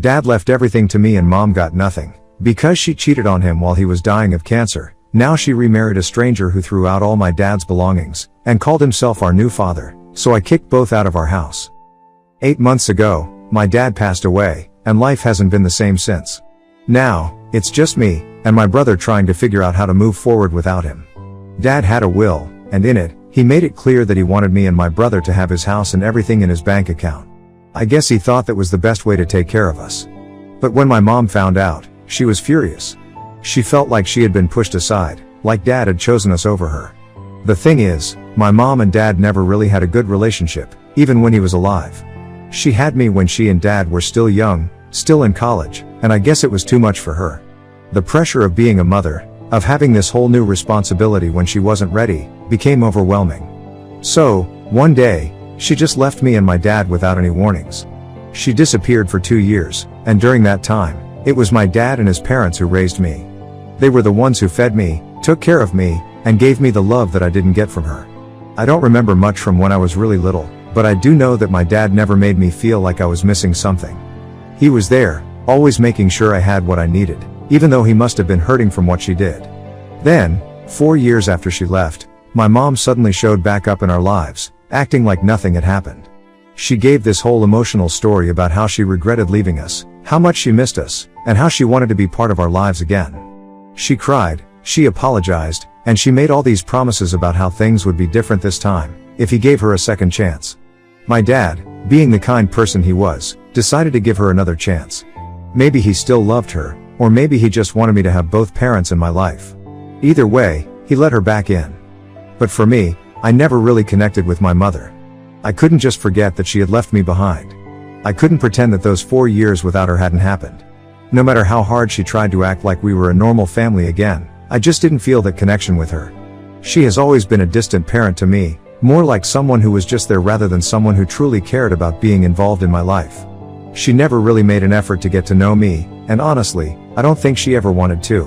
Dad left everything to me and Mom got nothing. Because she cheated on him while he was dying of cancer, now she remarried a stranger who threw out all my dad's belongings, and called himself our new father, so I kicked both out of our house. 8 months ago, my dad passed away, and life hasn't been the same since. Now, it's just me, and my brother trying to figure out how to move forward without him. Dad had a will, and in it, he made it clear that he wanted me and my brother to have his house and everything in his bank account. I guess he thought that was the best way to take care of us. But when my mom found out, she was furious. She felt like she had been pushed aside, like Dad had chosen us over her. The thing is, my mom and Dad never really had a good relationship, even when he was alive. She had me when she and Dad were still young, still in college, and I guess it was too much for her. The pressure of being a mother, of having this whole new responsibility when she wasn't ready, became overwhelming. So, one day, she just left me and my dad without any warnings. She disappeared for 2 years, and during that time, it was my dad and his parents who raised me. They were the ones who fed me, took care of me, and gave me the love that I didn't get from her. I don't remember much from when I was really little, but I do know that my dad never made me feel like I was missing something. He was there, always making sure I had what I needed, even though he must have been hurting from what she did. Then, 4 years after she left, my mom suddenly showed back up in our lives, acting like nothing had happened. She gave this whole emotional story about how she regretted leaving us, how much she missed us, and how she wanted to be part of our lives again. She cried, she apologized, and she made all these promises about how things would be different this time, if he gave her a second chance. My dad, being the kind person he was, decided to give her another chance. Maybe he still loved her, or maybe he just wanted me to have both parents in my life. Either way, he let her back in. But for me, I never really connected with my mother. I couldn't just forget that she had left me behind. I couldn't pretend that those 4 years without her hadn't happened. No matter how hard she tried to act like we were a normal family again, I just didn't feel that connection with her. She has always been a distant parent to me, more like someone who was just there rather than someone who truly cared about being involved in my life. She never really made an effort to get to know me, and honestly, I don't think she ever wanted to.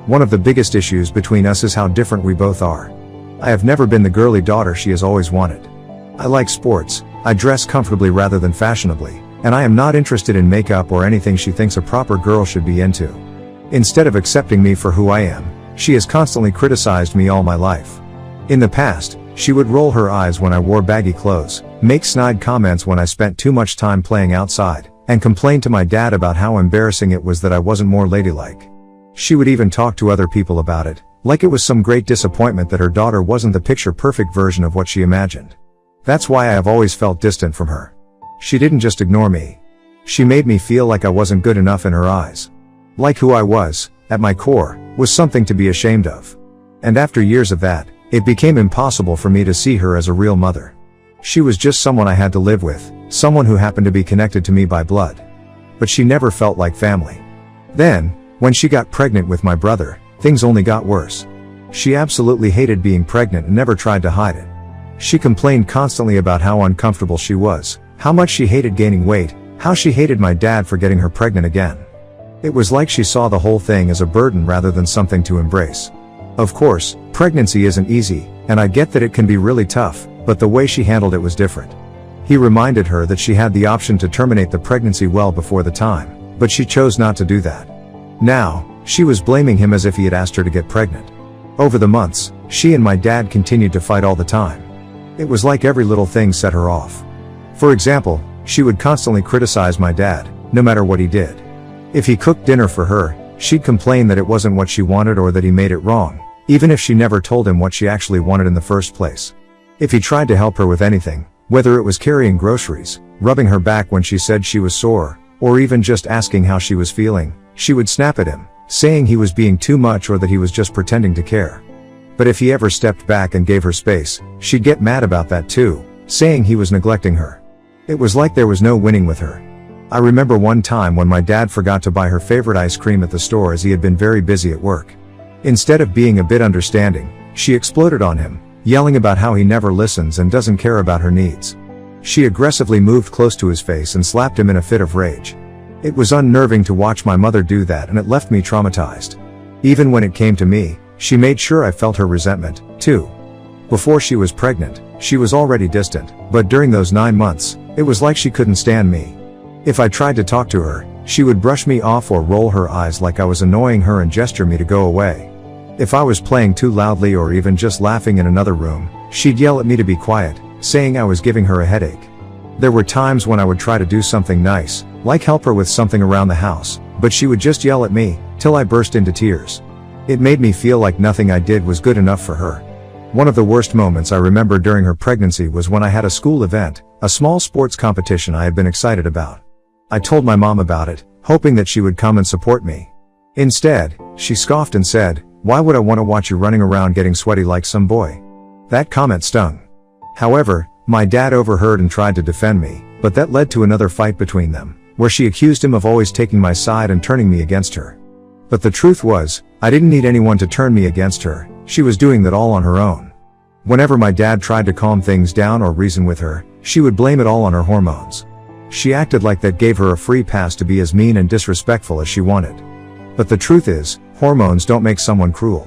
One of the biggest issues between us is how different we both are. I have never been the girly daughter she has always wanted. I like sports, I dress comfortably rather than fashionably, and I am not interested in makeup or anything she thinks a proper girl should be into. Instead of accepting me for who I am, she has constantly criticized me all my life. In the past, she would roll her eyes when I wore baggy clothes, make snide comments when I spent too much time playing outside, and complain to my dad about how embarrassing it was that I wasn't more ladylike. She would even talk to other people about it, like it was some great disappointment that her daughter wasn't the picture-perfect version of what she imagined. That's why I have always felt distant from her. She didn't just ignore me. She made me feel like I wasn't good enough in her eyes. Like who I was, at my core, was something to be ashamed of. And after years of that, it became impossible for me to see her as a real mother. She was just someone I had to live with, someone who happened to be connected to me by blood. But she never felt like family. Then, when she got pregnant with my brother, things only got worse. She absolutely hated being pregnant and never tried to hide it. She complained constantly about how uncomfortable she was, how much she hated gaining weight, how she hated my dad for getting her pregnant again. It was like she saw the whole thing as a burden rather than something to embrace. Of course, pregnancy isn't easy, and I get that it can be really tough, but the way she handled it was different. He reminded her that she had the option to terminate the pregnancy well before the time, but she chose not to do that. Now, she was blaming him as if he had asked her to get pregnant. Over the months, she and my dad continued to fight all the time. It was like every little thing set her off. For example, she would constantly criticize my dad, no matter what he did. If he cooked dinner for her, she'd complain that it wasn't what she wanted or that he made it wrong, even if she never told him what she actually wanted in the first place. If he tried to help her with anything, whether it was carrying groceries, rubbing her back when she said she was sore, or even just asking how she was feeling, she would snap at him, saying he was being too much or that he was just pretending to care. But if he ever stepped back and gave her space, she'd get mad about that too, saying he was neglecting her. It was like there was no winning with her. I remember one time when my dad forgot to buy her favorite ice cream at the store as he had been very busy at work. Instead of being a bit understanding, she exploded on him, yelling about how he never listens and doesn't care about her needs. She aggressively moved close to his face and slapped him in a fit of rage. It was unnerving to watch my mother do that, and it left me traumatized. Even when it came to me, she made sure I felt her resentment, too. Before she was pregnant, she was already distant, but during those 9 months, it was like she couldn't stand me. If I tried to talk to her, She would brush me off or roll her eyes like I was annoying her and gesture me to go away. If I was playing too loudly or even just laughing in another room, she'd yell at me to be quiet, saying I was giving her a headache. There were times when I would try to do something nice, like help her with something around the house, but she would just yell at me, till I burst into tears. It made me feel like nothing I did was good enough for her. One of the worst moments I remember during her pregnancy was when I had a school event, a small sports competition I had been excited about. I told my mom about it, hoping that she would come and support me. Instead, she scoffed and said, "Why would I want to watch you running around getting sweaty like some boy?" That comment stung. However, my dad overheard and tried to defend me, but that led to another fight between them, where she accused him of always taking my side and turning me against her. But the truth was, I didn't need anyone to turn me against her, she was doing that all on her own. Whenever my dad tried to calm things down or reason with her, she would blame it all on her hormones. She acted like that gave her a free pass to be as mean and disrespectful as she wanted. But the truth is, hormones don't make someone cruel.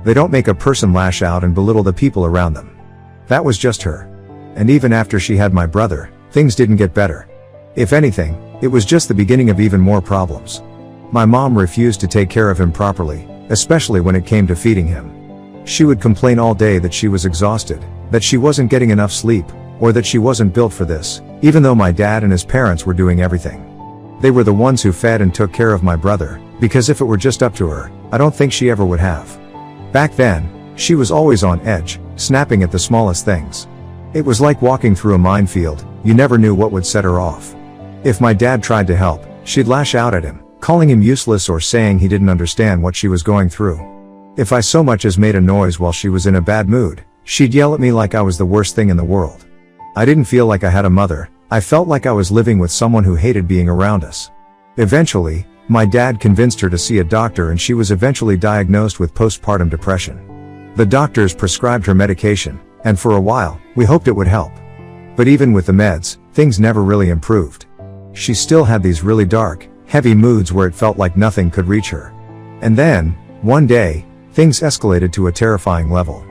They don't make a person lash out and belittle the people around them. That was just her. And even after she had my brother, things didn't get better. If anything, it was just the beginning of even more problems. My mom refused to take care of him properly, especially when it came to feeding him. She would complain all day that she was exhausted, that she wasn't getting enough sleep, or that she wasn't built for this, even though my dad and his parents were doing everything. They were the ones who fed and took care of my brother, because if it were just up to her, I don't think she ever would have. Back then, she was always on edge, snapping at the smallest things. It was like walking through a minefield, you never knew what would set her off. If my dad tried to help, she'd lash out at him, calling him useless or saying he didn't understand what she was going through. If I so much as made a noise while she was in a bad mood, she'd yell at me like I was the worst thing in the world. I didn't feel like I had a mother, I felt like I was living with someone who hated being around us. Eventually, my dad convinced her to see a doctor and she was eventually diagnosed with postpartum depression. The doctors prescribed her medication, and for a while, we hoped it would help. But even with the meds, things never really improved. She still had these really dark, heavy moods where it felt like nothing could reach her. And then, one day, things escalated to a terrifying level.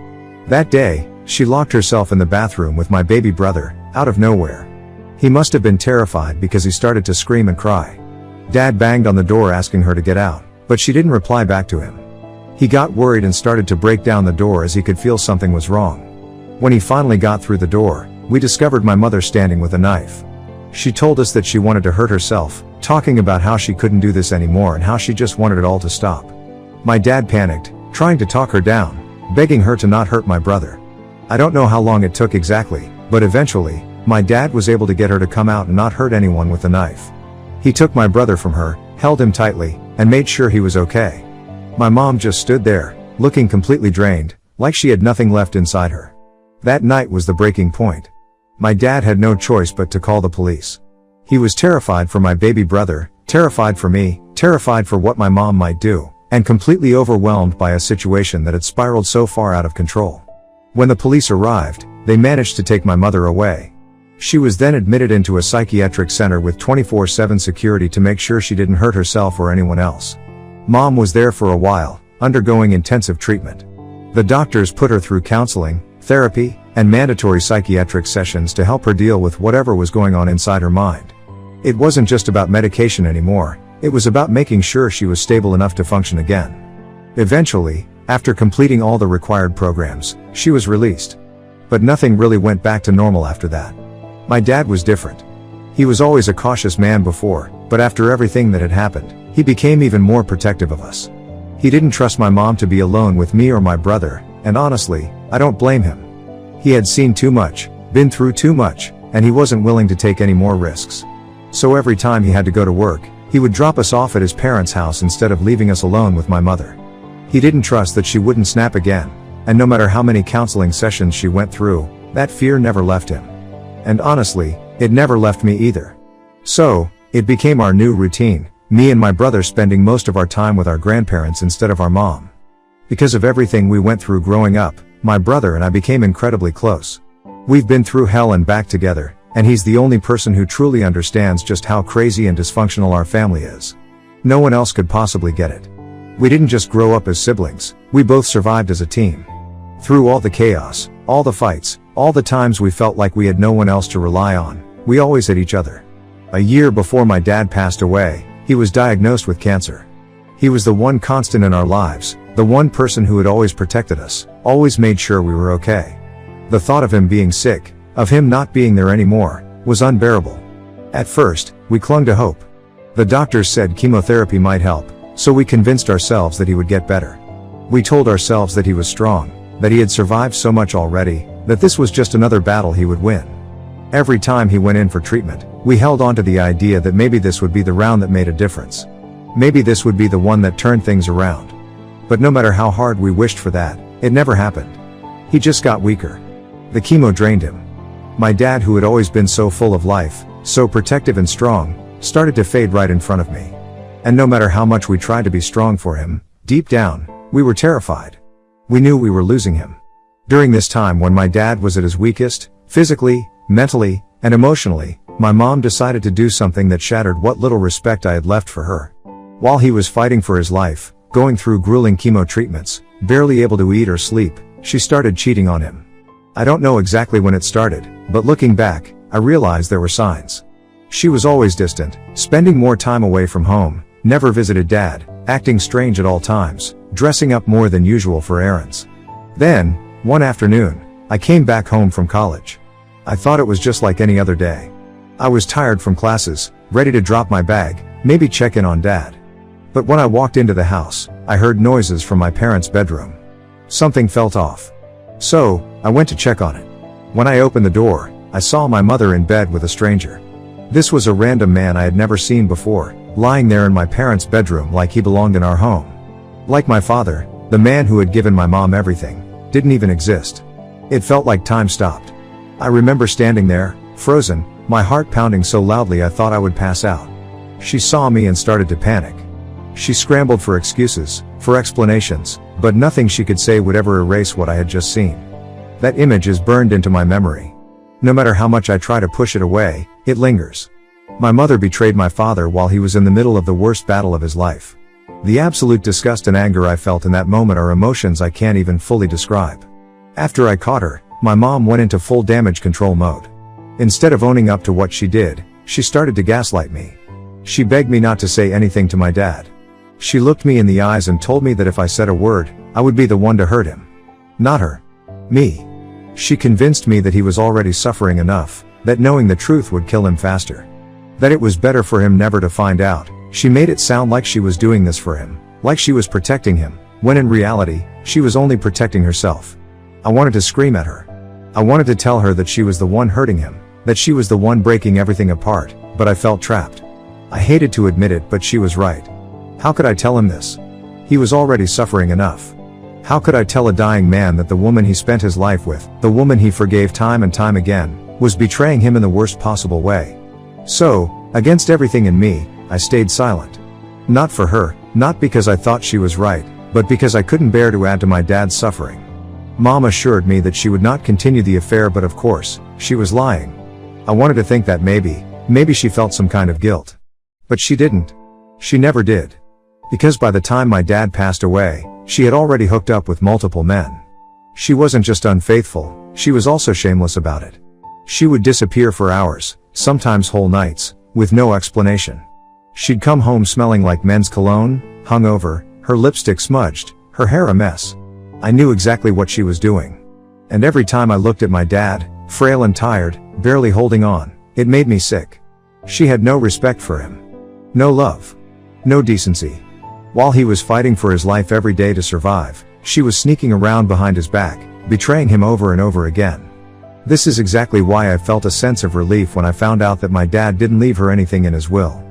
That day, she locked herself in the bathroom with my baby brother, out of nowhere. He must have been terrified because he started to scream and cry. Dad banged on the door asking her to get out, but she didn't reply back to him. He got worried and started to break down the door as he could feel something was wrong. When he finally got through the door, we discovered my mother standing with a knife. She told us that she wanted to hurt herself, talking about how she couldn't do this anymore and how she just wanted it all to stop. My dad panicked, trying to talk her down, begging her to not hurt my brother. I don't know how long it took exactly, but eventually, my dad was able to get her to come out and not hurt anyone with the knife. He took my brother from her, held him tightly, and made sure he was okay. My mom just stood there, looking completely drained, like she had nothing left inside her. That night was the breaking point. My dad had no choice but to call the police. He was terrified for my baby brother, terrified for me, terrified for what my mom might do, and completely overwhelmed by a situation that had spiraled so far out of control. When the police arrived, they managed to take my mother away. She was then admitted into a psychiatric center with 24/7 security to make sure she didn't hurt herself or anyone else. Mom was there for a while, undergoing intensive treatment. The doctors put her through counseling, therapy, and mandatory psychiatric sessions to help her deal with whatever was going on inside her mind. It wasn't just about medication anymore, it was about making sure she was stable enough to function again. Eventually, after completing all the required programs, she was released. But nothing really went back to normal after that. My dad was different. He was always a cautious man before, but after everything that had happened, he became even more protective of us. He didn't trust my mom to be alone with me or my brother, and honestly, I don't blame him. He had seen too much, been through too much, and he wasn't willing to take any more risks. So every time he had to go to work, he would drop us off at his parents' house instead of leaving us alone with my mother. He didn't trust that she wouldn't snap again, and no matter how many counseling sessions she went through, that fear never left him. And honestly, it never left me either. So, it became our new routine, me and my brother spending most of our time with our grandparents instead of our mom. Because of everything we went through growing up, my brother and I became incredibly close. We've been through hell and back together, and he's the only person who truly understands just how crazy and dysfunctional our family is. No one else could possibly get it. We didn't just grow up as siblings, we both survived as a team. Through all the chaos, all the fights, all the times we felt like we had no one else to rely on, we always had each other. A year before my dad passed away, He was diagnosed with cancer. He was the one constant in our lives, the one person who had always protected us, always made sure we were okay. The thought of him being sick, of him not being there anymore, was unbearable. At first, we clung to hope. The doctors said chemotherapy might help, so we convinced ourselves that he would get better. We told ourselves that he was strong, that he had survived so much already, that this was just another battle he would win. Every time he went in for treatment, we held on to the idea that maybe this would be the round that made a difference. Maybe this would be the one that turned things around. But no matter how hard we wished for that, it never happened. He just got weaker. The chemo drained him. My dad, who had always been so full of life, so protective and strong, started to fade right in front of me. And no matter how much we tried to be strong for him, deep down, we were terrified. We knew we were losing him. During this time when my dad was at his weakest, physically, mentally, and emotionally, my mom decided to do something that shattered what little respect I had left for her. While he was fighting for his life, going through grueling chemo treatments, barely able to eat or sleep, she started cheating on him. I don't know exactly when it started, but looking back, I realized there were signs. She was always distant, spending more time away from home, never visited dad, acting strange at all times, dressing up more than usual for errands. Then, one afternoon, I came back home from college. I thought it was just like any other day. I was tired from classes, ready to drop my bag, maybe check in on dad. But when I walked into the house, I heard noises from my parents' bedroom. Something felt off. So, I went to check on it. When I opened the door, I saw my mother in bed with a stranger. This was a random man I had never seen before, lying there in my parents' bedroom like he belonged in our home. Like my father, the man who had given my mom everything, didn't even exist. It felt like time stopped. I remember standing there, frozen, my heart pounding so loudly I thought I would pass out. She saw me and started to panic. She scrambled for excuses, for explanations, but nothing she could say would ever erase what I had just seen. That image is burned into my memory. No matter how much I try to push it away, it lingers. My mother betrayed my father while he was in the middle of the worst battle of his life. The absolute disgust and anger I felt in that moment are emotions I can't even fully describe. After I caught her, my mom went into full damage control mode. Instead of owning up to what she did, she started to gaslight me. She begged me not to say anything to my dad. She looked me in the eyes and told me that if I said a word, I would be the one to hurt him. Not her. Me. She convinced me that he was already suffering enough, that knowing the truth would kill him faster. That it was better for him never to find out. She made it sound like she was doing this for him, like she was protecting him, when in reality, she was only protecting herself. I wanted to scream at her. I wanted to tell her that she was the one hurting him, that she was the one breaking everything apart, but I felt trapped. I hated to admit it, but she was right. How could I tell him this? He was already suffering enough. How could I tell a dying man that the woman he spent his life with, the woman he forgave time and time again, was betraying him in the worst possible way? So, against everything in me, I stayed silent. Not for her, not because I thought she was right, but because I couldn't bear to add to my dad's suffering. Mom assured me that she would not continue the affair, but of course, she was lying. I wanted to think that maybe she felt some kind of guilt. But she didn't. She never did. Because by the time my dad passed away, she had already hooked up with multiple men. She wasn't just unfaithful, she was also shameless about it. She would disappear for hours, sometimes whole nights, with no explanation. She'd come home smelling like men's cologne, hungover, her lipstick smudged, her hair a mess. I knew exactly what she was doing. And every time I looked at my dad, frail and tired, barely holding on, it made me sick. She had no respect for him. No love. No decency. While he was fighting for his life every day to survive, she was sneaking around behind his back, betraying him over and over again. This is exactly why I felt a sense of relief when I found out that my dad didn't leave her anything in his will.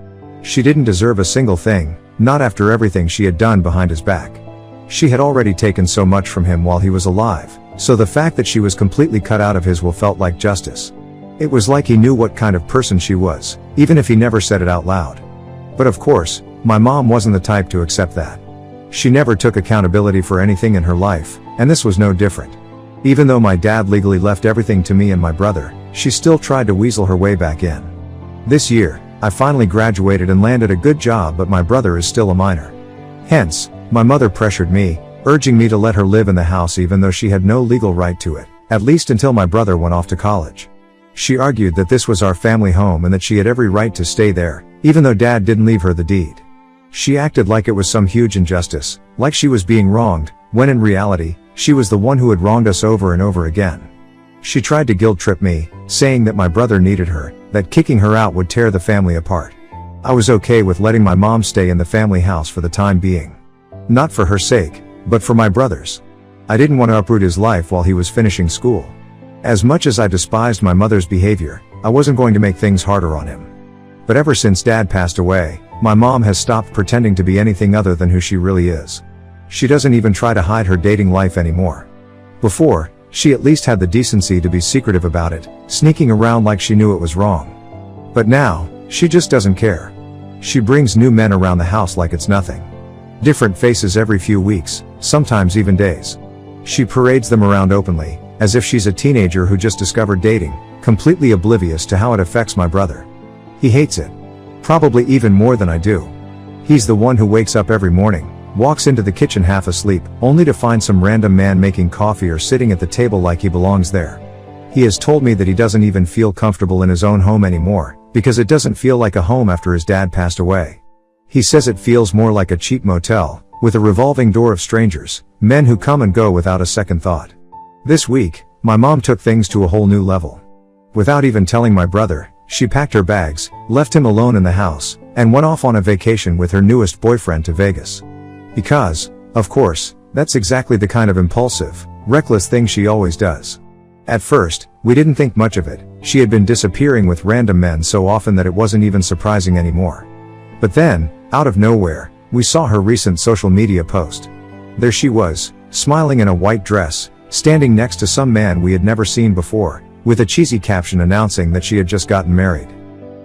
She didn't deserve a single thing, not after everything she had done behind his back. She had already taken so much from him while he was alive, so the fact that she was completely cut out of his will felt like justice. It was like he knew what kind of person she was, even if he never said it out loud. But of course, my mom wasn't the type to accept that. She never took accountability for anything in her life, and this was no different. Even though my dad legally left everything to me and my brother, she still tried to weasel her way back in. This year, I finally graduated and landed a good job, but my brother is still a minor. Hence, my mother pressured me, urging me to let her live in the house even though she had no legal right to it, at least until my brother went off to college. She argued that this was our family home and that she had every right to stay there, even though dad didn't leave her the deed. She acted like it was some huge injustice, like she was being wronged, when in reality, she was the one who had wronged us over and over again. She tried to guilt trip me, saying that my brother needed her, that kicking her out would tear the family apart. I was okay with letting my mom stay in the family house for the time being. Not for her sake, but for my brother's. I didn't want to uproot his life while he was finishing school. As much as I despised my mother's behavior, I wasn't going to make things harder on him. But ever since dad passed away, my mom has stopped pretending to be anything other than who she really is. She doesn't even try to hide her dating life anymore. Before, she at least had the decency to be secretive about it, sneaking around like she knew it was wrong. But now, she just doesn't care. She brings new men around the house like it's nothing. Different faces every few weeks, sometimes even days. She parades them around openly, as if she's a teenager who just discovered dating, completely oblivious to how it affects my brother. He hates it. Probably even more than I do. He's the one who wakes up every morning, walks into the kitchen half asleep, only to find some random man making coffee or sitting at the table like he belongs there. He has told me that he doesn't even feel comfortable in his own home anymore, because it doesn't feel like a home after his dad passed away. He says it feels more like a cheap motel, with a revolving door of strangers, men who come and go without a second thought. This week, my mom took things to a whole new level. Without even telling my brother, she packed her bags, left him alone in the house, and went off on a vacation with her newest boyfriend to Vegas. Because, of course, that's exactly the kind of impulsive, reckless thing she always does. At first, we didn't think much of it. She had been disappearing with random men so often that it wasn't even surprising anymore. But then, out of nowhere, we saw her recent social media post. There she was, smiling in a white dress, standing next to some man we had never seen before, with a cheesy caption announcing that she had just gotten married.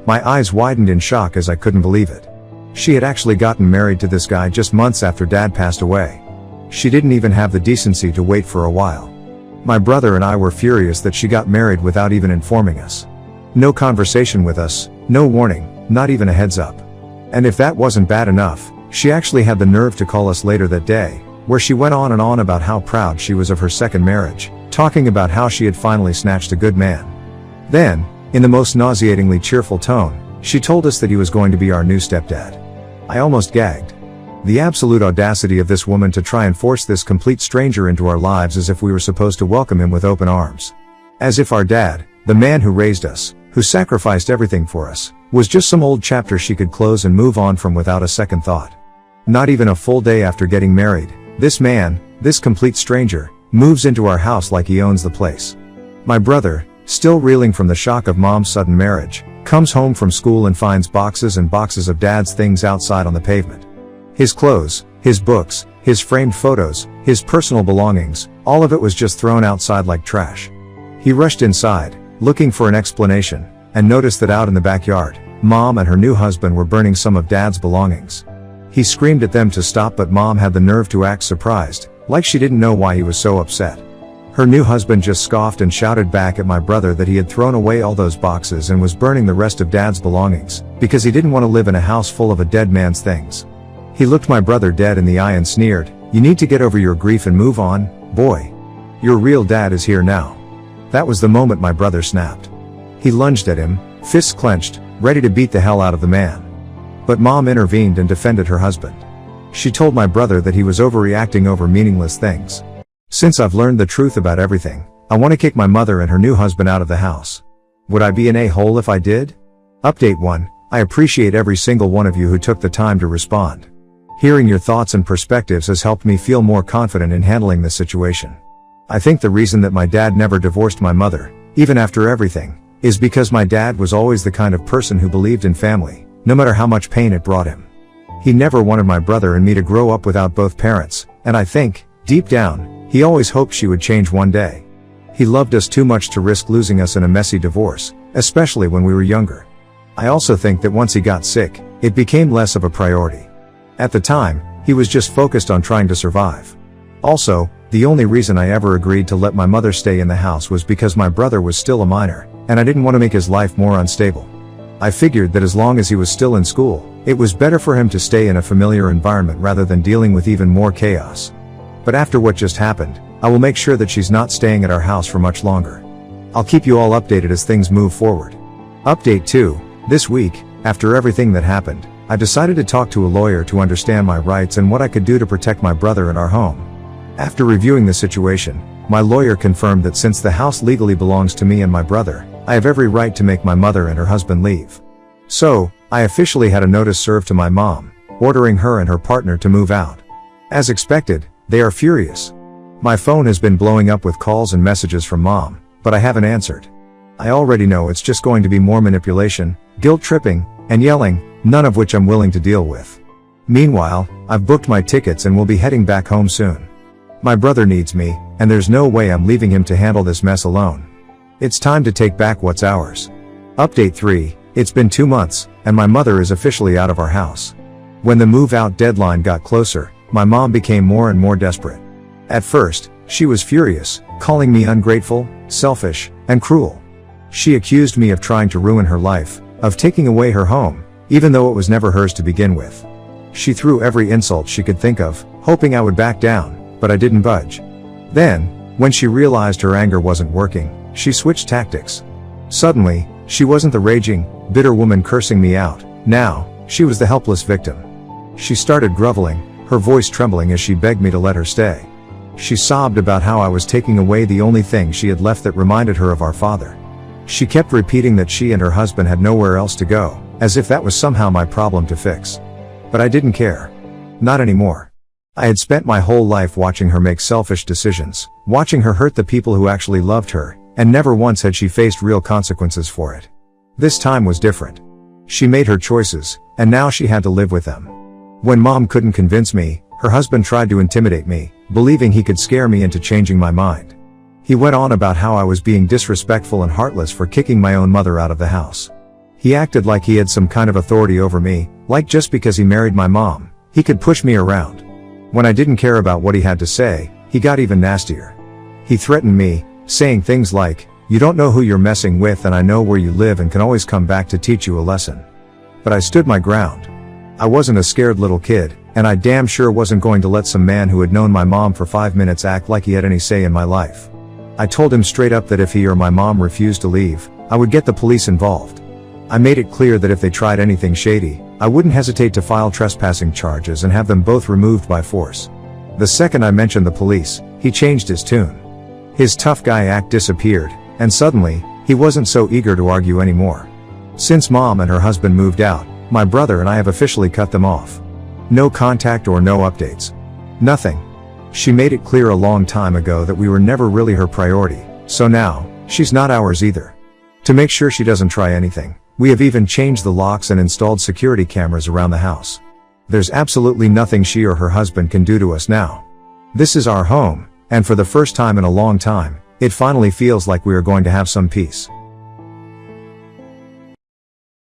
My eyes widened in shock as I couldn't believe it. She had actually gotten married to this guy just months after dad passed away. She didn't even have the decency to wait for a while. My brother and I were furious that she got married without even informing us. No conversation with us, no warning, not even a heads up. And if that wasn't bad enough, she actually had the nerve to call us later that day, where she went on and on about how proud she was of her second marriage, talking about how she had finally snatched a good man. Then, in the most nauseatingly cheerful tone, she told us that he was going to be our new stepdad. I almost gagged. The absolute audacity of this woman to try and force this complete stranger into our lives as if we were supposed to welcome him with open arms. As if our dad, the man who raised us, who sacrificed everything for us, was just some old chapter she could close and move on from without a second thought. Not even a full day after getting married, this man, this complete stranger, moves into our house like he owns the place. My brother, still reeling from the shock of mom's sudden marriage, comes home from school and finds boxes and boxes of dad's things outside on the pavement. His clothes, his books, his framed photos, his personal belongings, all of it was just thrown outside like trash. He rushed inside, looking for an explanation, and noticed that out in the backyard, mom and her new husband were burning some of dad's belongings. He screamed at them to stop, but mom had the nerve to act surprised, like she didn't know why he was so upset. Her new husband just scoffed and shouted back at my brother that he had thrown away all those boxes and was burning the rest of dad's belongings, because he didn't want to live in a house full of a dead man's things. He looked my brother dead in the eye and sneered, "You need to get over your grief and move on, boy. Your real dad is here now." That was the moment my brother snapped. He lunged at him, fists clenched, ready to beat the hell out of the man. But mom intervened and defended her husband. She told my brother that he was overreacting over meaningless things. Since I've learned the truth about everything, I want to kick my mother and her new husband out of the house. Would I be an a-hole if I did? Update 1. I appreciate every single one of you who took the time to respond. Hearing your thoughts and perspectives has helped me feel more confident in handling this situation. I think the reason that my dad never divorced my mother, even after everything, is because my dad was always the kind of person who believed in family, no matter how much pain it brought him. He never wanted my brother and me to grow up without both parents, and I think, deep down, he always hoped she would change one day. He loved us too much to risk losing us in a messy divorce, especially when we were younger. I also think that once he got sick, it became less of a priority. At the time, he was just focused on trying to survive. Also, the only reason I ever agreed to let my mother stay in the house was because my brother was still a minor, and I didn't want to make his life more unstable. I figured that as long as he was still in school, it was better for him to stay in a familiar environment rather than dealing with even more chaos. But after what just happened, I will make sure that she's not staying at our house for much longer. I'll keep you all updated as things move forward. Update 2. This week, after everything that happened, I decided to talk to a lawyer to understand my rights and what I could do to protect my brother and our home. After reviewing the situation, my lawyer confirmed that since the house legally belongs to me and my brother, I have every right to make my mother and her husband leave. So, I officially had a notice served to my mom, ordering her and her partner to move out. As expected, they are furious. My phone has been blowing up with calls and messages from mom, but I haven't answered. I already know it's just going to be more manipulation, guilt-tripping, and yelling, none of which I'm willing to deal with. Meanwhile, I've booked my tickets and will be heading back home soon. My brother needs me, and there's no way I'm leaving him to handle this mess alone. It's time to take back what's ours. Update 3, it's been 2 months, and my mother is officially out of our house. When the move-out deadline got closer, my mom became more and more desperate. At first, she was furious, calling me ungrateful, selfish, and cruel. She accused me of trying to ruin her life, of taking away her home, even though it was never hers to begin with. She threw every insult she could think of, hoping I would back down, but I didn't budge. Then, when she realized her anger wasn't working, she switched tactics. Suddenly, she wasn't the raging, bitter woman cursing me out. Now, she was the helpless victim. She started groveling, her voice trembling as she begged me to let her stay. She sobbed about how I was taking away the only thing she had left that reminded her of our father. She kept repeating that she and her husband had nowhere else to go, as if that was somehow my problem to fix. But I didn't care. Not anymore. I had spent my whole life watching her make selfish decisions, watching her hurt the people who actually loved her, and never once had she faced real consequences for it. This time was different. She made her choices, and now she had to live with them. When mom couldn't convince me, her husband tried to intimidate me, believing he could scare me into changing my mind. He went on about how I was being disrespectful and heartless for kicking my own mother out of the house. He acted like he had some kind of authority over me, like just because he married my mom, he could push me around. When I didn't care about what he had to say, he got even nastier. He threatened me, saying things like, "You don't know who you're messing with and I know where you live and can always come back to teach you a lesson." But I stood my ground. I wasn't a scared little kid, and I damn sure wasn't going to let some man who had known my mom for 5 minutes act like he had any say in my life. I told him straight up that if he or my mom refused to leave, I would get the police involved. I made it clear that if they tried anything shady, I wouldn't hesitate to file trespassing charges and have them both removed by force. The second I mentioned the police, he changed his tune. His tough guy act disappeared, and suddenly, he wasn't so eager to argue anymore. Since mom and her husband moved out, my brother and I have officially cut them off. No contact or no updates. Nothing. She made it clear a long time ago that we were never really her priority, so now, she's not ours either. To make sure she doesn't try anything, we have even changed the locks and installed security cameras around the house. There's absolutely nothing she or her husband can do to us now. This is our home, and for the first time in a long time, it finally feels like we are going to have some peace.